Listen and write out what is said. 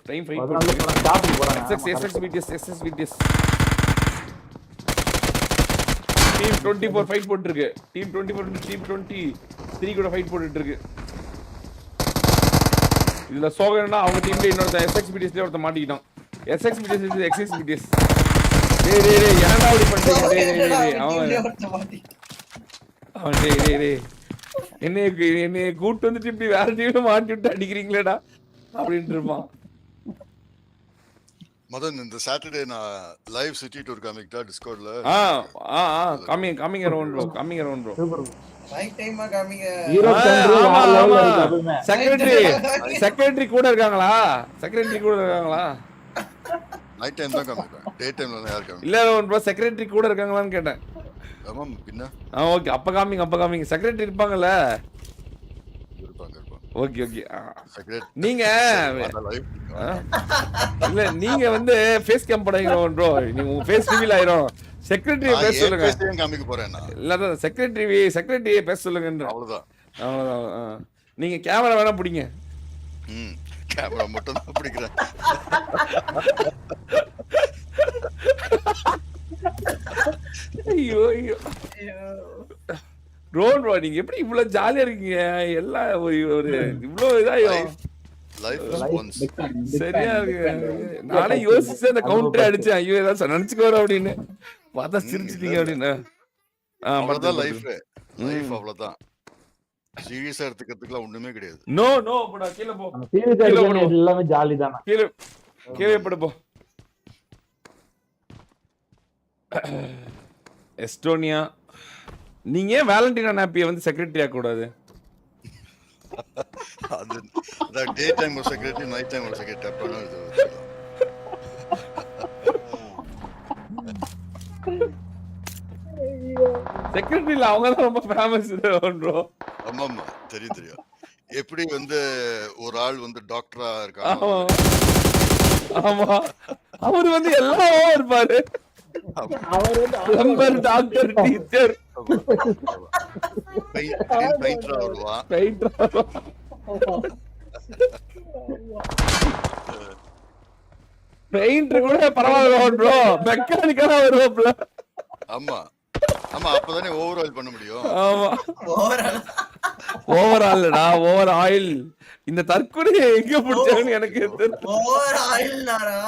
Time fight அதனால போறாங்க டாப்ல போறாங்க SXBTS டீம் 24 ஃபைட் போட்டு இருக்கு. டீம் 24 டீம் 23 கூட ஃபைட் போட்டுட்டு இருக்கு. இதுல சோகனா அவங்க டீம்ல இன்னொரு SXBTSல ஒருத்த மாட்டிக்கிட்டான். SXBTS டேய் ஏன்டா அப்படி பண்றீங்க? டேய் அவன் டேய் என்னைய கூட்டு வந்துட்டு இப்படி வேற டீம்ல மாட்டி விட்டு அடிக்கிறீங்களேடா அப்படின்ட்டு இருப்பான். மதன் இந்த சாட்டர்டே நான் லைவ் சிட்டி டூர் காமிக்கிட்டா டிஸ்கார்ட்ல. Coming around bro. Super night டைமா காமிங்க. ஹீரோ சென்டர் வேற லெவல்ல இருக்கு அதுமே. செக்ரட்டரி கூட இருக்காங்களா? நைட் டைம் தான் காமிப்பேன். டே டைம்ல யார் காமிப்பேன்? இல்ல ப்ரோ செக்ரட்டரி கூட இருக்காங்களான்னு கேட்டேன். ஆமாம் பின்ன. ஓகே அப்ப காமிங்க. செக்ரட்டரி இருப்பாங்கல்ல? இருப்பாங்க. ஓகே செக்ரட்டரி நீங்க லைவ் இல்ல நீங்க வந்து ஃபேஸ் கேம் போடுறீங்க ப்ரோ. நீங்க உங்க ஃபேஸ் ரிவீல் ஆயிரும். செக்ரட்டரி பேச சொல்லுங்க. நான் காமிக்க போறேன் நான். இல்ல செக்ரட்டரி பேச சொல்லுங்கன்ற. அவ்வளவுதான். நீங்க கேமரா வேணா பிடிங்க. கேமரா மட்டும் தான் பிடிக்கிறேன். ஐயோ ரோன் ப்ரோ நீங்க எப்படி இவ்வளவு ஜாலியா இருக்கீங்க? எல்லாம் ஒரு இவ்வளவு இதாயும் சரியா இருக்கு. நானே யோசிச்சு அந்த கவுண்டர் அடிச்சேன். ஐயோ ஏதாவது நினைச்சுக்கோற அப்படின்னு பார்த்தா சிரிச்சிட்டீங்க அப்படின்னு. அவ்வளவுதான் லைஃப் அவ்வளவுதான். சீரியஸா எடுத்துக்கிறதுக்குலாம் ஒண்ணுமே கிடையாது. நோ போடா கீழ போ. சீரியஸா எடுக்கிறது எல்லாமே ஜாலி தான. கீழே படு போ. எஸ்டோனியா நீங்க வேலண்டினா நாப்பியை வந்து செக்ரட்டரி ஆக்க கூடாது. அது டே டைம் ஒரு செக்ரட்டரி நைட் டைம் ஒரு செக்ரட்டரி அப்பனா இது செக்ரட்டரில அவங்க தான் ரொம்ப ஃபேமஸ் ப்ரோ. ஆமா தெரியும். எப்படி வந்து ஒரு ஆள் வந்து டாக்டரா இருக்காங்க. ஆமா அவர் வந்து எல்லாமே இருப்பாரு. அவர் டாக்டர் டீச்சர் பெயிண்டரா வருவா. பெயிண்டர் கூட பரவாயில்ல ப்ரோ. மெக்கானிக்கலா வருவாப்ல. ஆமா அப்பதானே ஓவரால் பண்ண முடியும். ஆமா ஓவரால்டா ஓவர் ஆயில். இந்த தற்கொலை எங்க பிடிச்சாங்கன்னு எனக்கு தெரியல. ஓவர் ஆயில் நாரா